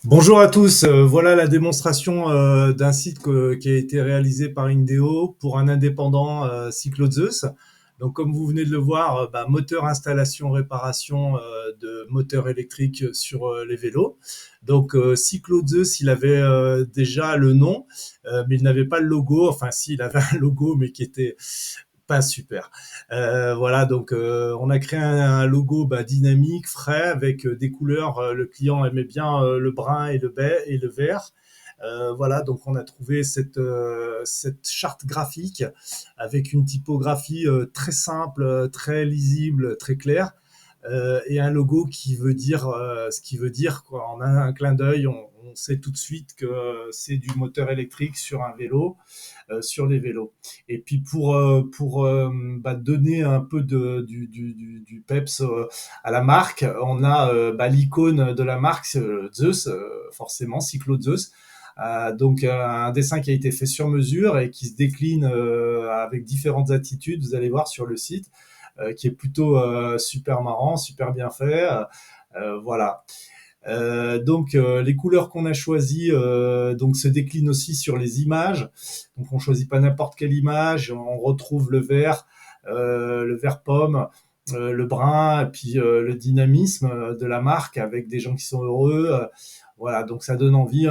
Bonjour à tous, voilà la démonstration d'un site qui a été réalisé par Indeo pour un indépendant Cyclozeus. Donc comme vous venez de le voir, moteur, installation, réparation de moteurs électriques sur les vélos. Donc Cyclozeus, il avait déjà le nom, mais il n'avait pas le logo. Enfin si, il avait un logo, mais qui était pas super. Voilà, donc on a créé un logo dynamique, frais, avec des couleurs. Le client aimait bien le brun et le vert. Voilà, donc on a trouvé cette charte graphique avec une typographie très simple, très lisible, très claire, et un logo qui veut dire ce qui veut dire, quoi. En un clin d'œil, on sait tout de suite que c'est du moteur électrique sur un vélo, sur les vélos. Et puis pour donner un peu du peps à la marque, on a l'icône de la marque, Zeus, forcément, Cyclo Zeus. Donc un dessin qui a été fait sur mesure et qui se décline avec différentes attitudes, vous allez voir sur le site, qui est plutôt super marrant, super bien fait. Voilà. Les couleurs qu'on a choisies donc se déclinent aussi sur les images. Donc on choisit pas n'importe quelle image, on retrouve le vert pomme, le brun, et puis le dynamisme de la marque avec des gens qui sont heureux. Voilà, donc ça donne envie,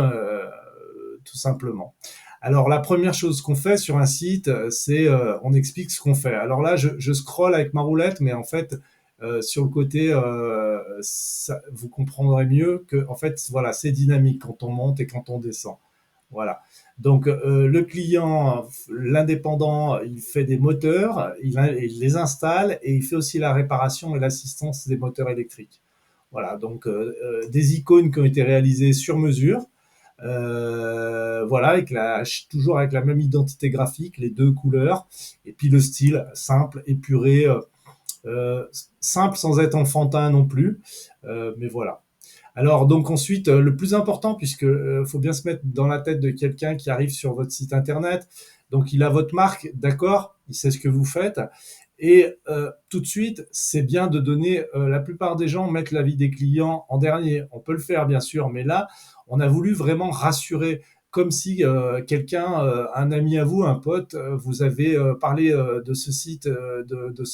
tout simplement. Alors la première chose qu'on fait sur un site, c'est on explique ce qu'on fait. Alors là, je scrolle avec ma roulette, mais en fait, sur le côté, vous comprendrez mieux que en fait, voilà, c'est dynamique quand on monte et quand on descend. Voilà. Donc le client, l'indépendant, il fait des moteurs, il les installe et il fait aussi la réparation et l'assistance des moteurs électriques. Voilà, donc des icônes qui ont été réalisées sur mesure. Voilà, toujours avec la même identité graphique, les deux couleurs, et puis le style simple, épuré, euh, simple sans être enfantin non plus, mais voilà. Alors donc ensuite, le plus important, puisque faut bien se mettre dans la tête de quelqu'un qui arrive sur votre site internet, donc il a votre marque, d'accord, il sait ce que vous faites, et tout de suite, c'est bien de donner, la plupart des gens mettent l'avis des clients en dernier. On peut le faire bien sûr, mais là, on a voulu vraiment rassurer, comme si quelqu'un, un ami à vous, un pote, vous avez parlé de ce site, de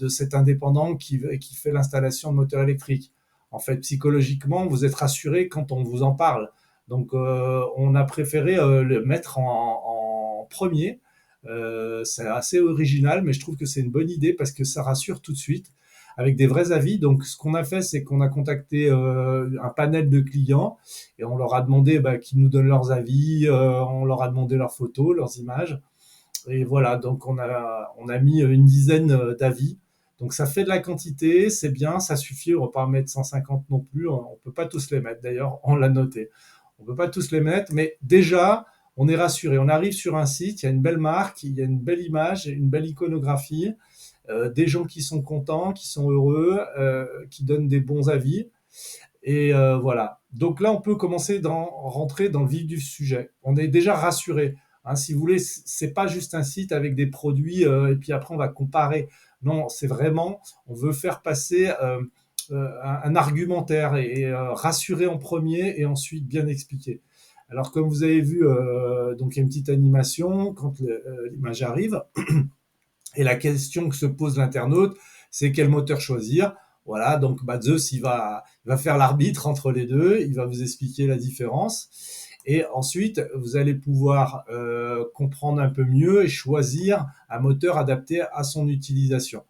cet indépendant qui fait l'installation de moteurs électriques. En fait, psychologiquement, vous êtes rassuré quand on vous en parle. Donc, on a préféré le mettre en premier. C'est assez original, mais je trouve que c'est une bonne idée parce que ça rassure tout de suite avec des vrais avis. Donc, ce qu'on a fait, c'est qu'on a contacté un panel de clients et on leur a demandé qu'ils nous donnent leurs avis, on leur a demandé leurs photos, leurs images. Et voilà, donc on a mis une dizaine d'avis. Donc ça fait de la quantité, c'est bien, ça suffit, on ne va pas mettre 150 non plus, on ne peut pas tous les mettre, d'ailleurs, on l'a noté. On ne peut pas tous les mettre, mais déjà, on est rassuré. On arrive sur un site, il y a une belle marque, il y a une belle image, une belle iconographie, des gens qui sont contents, qui sont heureux, qui donnent des bons avis. Et voilà. Donc là, on peut commencer rentrer dans le vif du sujet. On est déjà rassuré. Hein, si vous voulez, c'est pas juste un site avec des produits et puis après on va comparer. Non, c'est vraiment, on veut faire passer un argumentaire et rassurer en premier et ensuite bien expliquer. Alors comme vous avez vu, donc il y a une petite animation quand l'image arrive. Et la question que se pose l'internaute, c'est quel moteur choisir. Voilà, donc Zeus, il va faire l'arbitre entre les deux, il va vous expliquer la différence. Et ensuite, vous allez pouvoir comprendre un peu mieux et choisir un moteur adapté à son utilisation.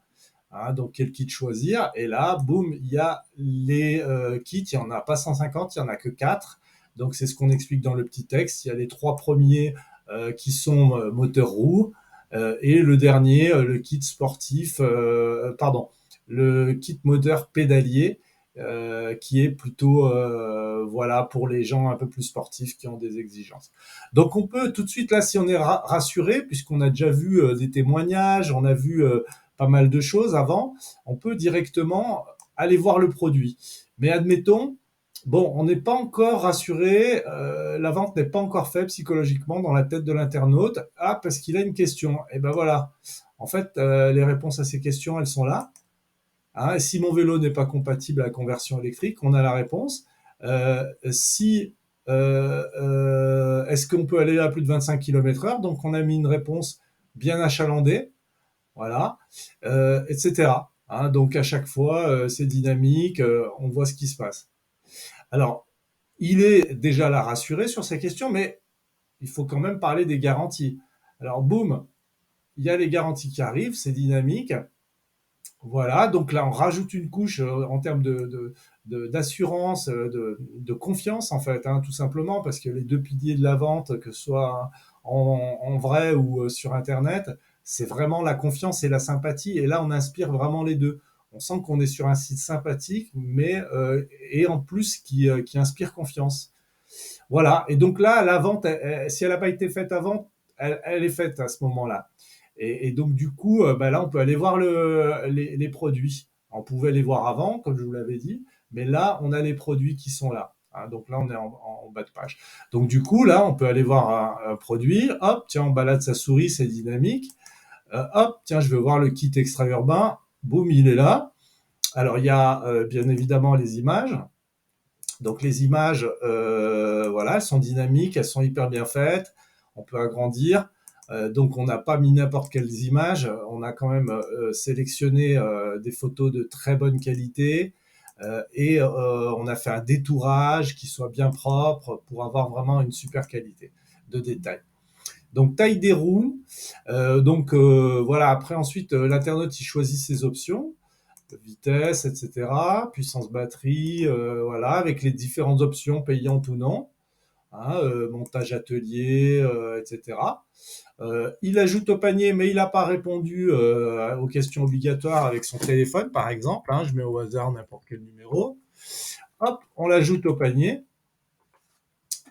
Hein, donc, quel kit choisir? Et là, boum, il y a les kits. Il n'y en a pas 150, il n'y en a que 4. Donc, c'est ce qu'on explique dans le petit texte. Il y a les 3 premiers qui sont moteur roue. Et le dernier, le kit sportif, pardon, le kit moteur pédalier, qui est plutôt voilà, pour les gens un peu plus sportifs qui ont des exigences. Donc on peut tout de suite, là, si on est rassuré, puisqu'on a déjà vu des témoignages, on a vu pas mal de choses avant, on peut directement aller voir le produit. Mais admettons, bon, on n'est pas encore rassuré, la vente n'est pas encore faite psychologiquement dans la tête de l'internaute. Ah, parce qu'il a une question. Et ben voilà. En fait, les réponses à ces questions, elles sont là. Hein, et si mon vélo n'est pas compatible à la conversion électrique, on a la réponse. Si est-ce qu'on peut aller à plus de 25 km/h? Donc on a mis une réponse bien achalandée, voilà, etc. Hein, donc à chaque fois, c'est dynamique, on voit ce qui se passe. Alors, il est déjà là rassuré sur ces questions, mais il faut quand même parler des garanties. Alors, boum, il y a les garanties qui arrivent, c'est dynamique. Voilà, donc là, on rajoute une couche en termes d'assurance, de confiance, en fait, hein, tout simplement, parce que les deux piliers de la vente, que ce soit en vrai ou sur Internet, c'est vraiment la confiance et la sympathie. Et là, on inspire vraiment les deux. On sent qu'on est sur un site sympathique, mais et en plus qui inspire confiance. Voilà. Et donc là, la vente, si elle n'a pas été faite avant, elle est faite à ce moment-là. Et donc du coup, bah là, on peut aller voir les produits. On pouvait les voir avant, comme je vous l'avais dit, mais là, on a les produits qui sont là. Hein, donc là, on est en bas de page. Donc du coup, là, on peut aller voir un produit. Hop, tiens, on balade sa souris, c'est dynamique. Hop, tiens, je veux voir le kit extra urbain. Boum, il est là. Alors, il y a bien évidemment les images. Donc les images, voilà, elles sont dynamiques, elles sont hyper bien faites. On peut agrandir. Donc on n'a pas mis n'importe quelles images. On a quand même sélectionné des photos de très bonne qualité. Et on a fait un détourage qui soit bien propre pour avoir vraiment une super qualité de détail. Donc taille des roues. Voilà, après ensuite l'internaute il choisit ses options, vitesse, etc., puissance batterie, voilà, avec les différentes options payantes ou non, hein, montage atelier, etc. Il ajoute au panier, mais il n'a pas répondu aux questions obligatoires avec son téléphone, par exemple. Hein, je mets au hasard n'importe quel numéro. Hop, on l'ajoute au panier.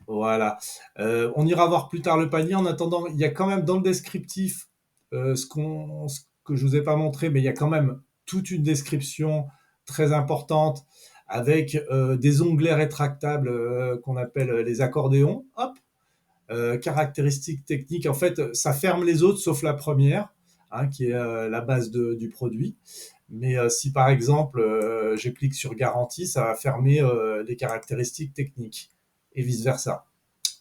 Voilà. On ira voir plus tard le panier. En attendant, il y a quand même dans le descriptif ce que je vous ai pas montré, mais il y a quand même toute une description très importante avec des onglets rétractables qu'on appelle les accordéons. Hop, caractéristiques techniques. En fait, ça ferme les autres sauf la première, hein, qui est la base du produit. Mais si par exemple je clique sur garantie, ça va fermer les caractéristiques techniques et vice versa.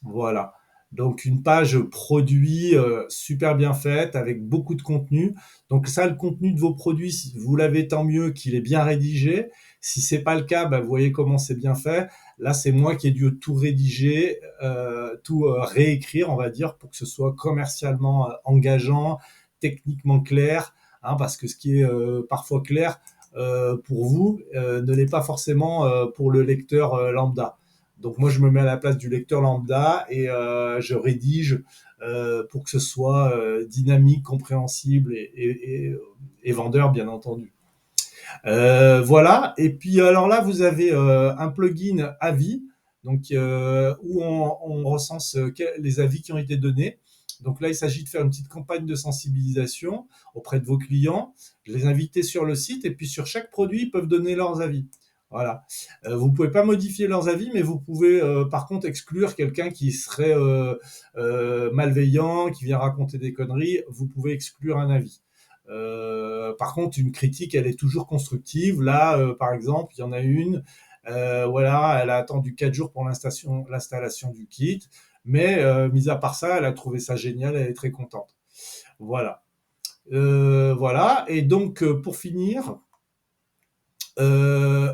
Voilà. Donc une page produit super bien faite avec beaucoup de contenu. Donc ça, le contenu de vos produits, si vous l'avez, tant mieux qu'il est bien rédigé. Si c'est pas le cas, bah, vous voyez comment c'est bien fait. Là, c'est moi qui ai dû tout rédiger, tout réécrire, on va dire, pour que ce soit commercialement engageant, techniquement clair, hein, parce que ce qui est parfois clair pour vous ne l'est pas forcément pour le lecteur lambda. Donc moi, je me mets à la place du lecteur lambda et je rédige pour que ce soit dynamique, compréhensible et vendeur, bien entendu. Voilà. Et puis alors là, vous avez un plugin avis, donc où on recense les avis qui ont été donnés. Donc là, il s'agit de faire une petite campagne de sensibilisation auprès de vos clients, de les inviter sur le site et puis sur chaque produit, ils peuvent donner leurs avis. Voilà. Vous pouvez pas modifier leurs avis, mais vous pouvez par contre exclure quelqu'un qui serait malveillant, qui vient raconter des conneries. Vous pouvez exclure un avis. Par contre, une critique, elle est toujours constructive. Là, par exemple, il y en a une. Voilà, elle a attendu 4 jours pour l'installation du kit, mais mis à part ça, elle a trouvé ça génial, elle est très contente. Voilà. Voilà. Et donc, pour finir, euh,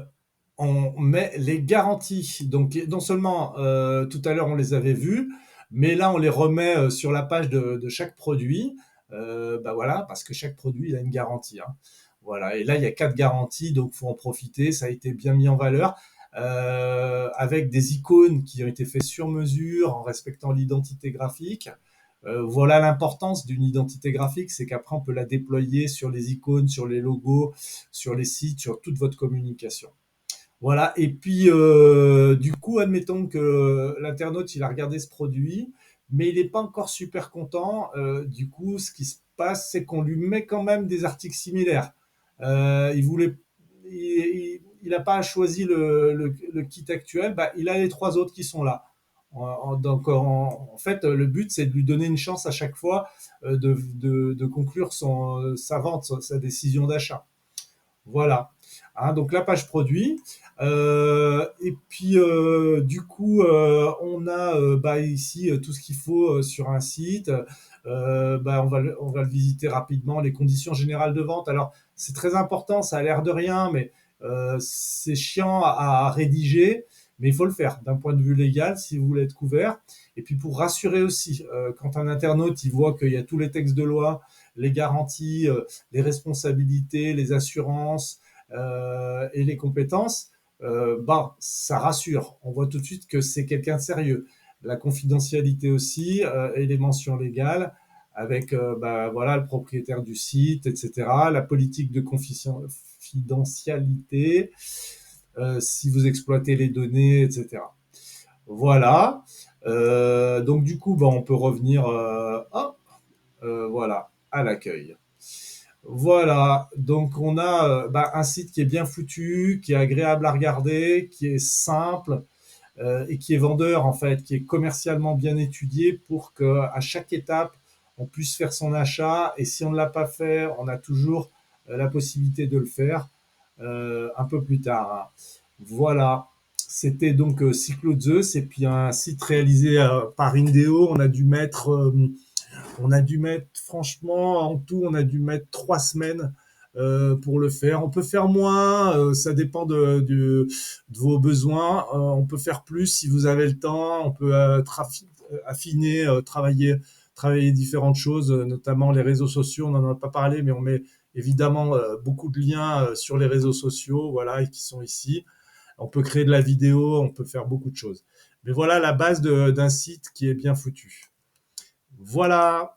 on met les garanties. Donc, non seulement tout à l'heure on les avait vues, mais là on les remet sur la page de chaque produit. Bah voilà, parce que chaque produit il a une garantie. Hein. Voilà. Et là il y a 4 garanties, donc faut en profiter. Ça a été bien mis en valeur. Avec des icônes qui ont été faites sur mesure en respectant l'identité graphique. Voilà l'importance d'une identité graphique, c'est qu'après on peut la déployer sur les icônes, sur les logos, sur les sites, sur toute votre communication. Voilà, et puis du coup, admettons que l'internaute, il a regardé ce produit, mais il n'est pas encore super content. Du coup, ce qui se passe, c'est qu'on lui met quand même des articles similaires. Il voulait, il n'a pas choisi le kit actuel, bah, il a les 3 autres qui sont là. Donc, en fait, le but, c'est de lui donner une chance à chaque fois de conclure sa vente, sa décision d'achat. Voilà. Hein, donc la page produit. Et puis du coup, on a bah, ici tout ce qu'il faut sur un site. Bah, on va le visiter rapidement. Les conditions générales de vente. Alors c'est très important, ça a l'air de rien, mais c'est chiant à rédiger. Mais il faut le faire d'un point de vue légal si vous voulez être couvert. Et puis pour rassurer aussi, quand un internaute il voit qu'il y a tous les textes de loi, les garanties, les responsabilités, les assurances, et les compétences, bah, ça rassure. On voit tout de suite que c'est quelqu'un de sérieux. La confidentialité aussi et les mentions légales avec bah, voilà, le propriétaire du site, etc. La politique de confidentialité, si vous exploitez les données, etc. Voilà. Donc du coup, bah, on peut revenir voilà, à l'accueil. Voilà, donc on a bah, un site qui est bien foutu, qui est agréable à regarder, qui est simple et qui est vendeur en fait, qui est commercialement bien étudié pour que à chaque étape on puisse faire son achat et si on ne l'a pas fait, on a toujours la possibilité de le faire un peu plus tard. Hein. Voilà, c'était donc Cyclozeus et puis un site réalisé par Indeo. On a dû mettre, franchement, en tout, on a dû mettre 3 semaines pour le faire. On peut faire moins, ça dépend de vos besoins. On peut faire plus si vous avez le temps. On peut affiner, travailler différentes choses, notamment les réseaux sociaux. On n'en a pas parlé, mais on met évidemment beaucoup de liens sur les réseaux sociaux, voilà, et qui sont ici. On peut créer de la vidéo, on peut faire beaucoup de choses. Mais voilà la base d'un site qui est bien foutu. Voilà.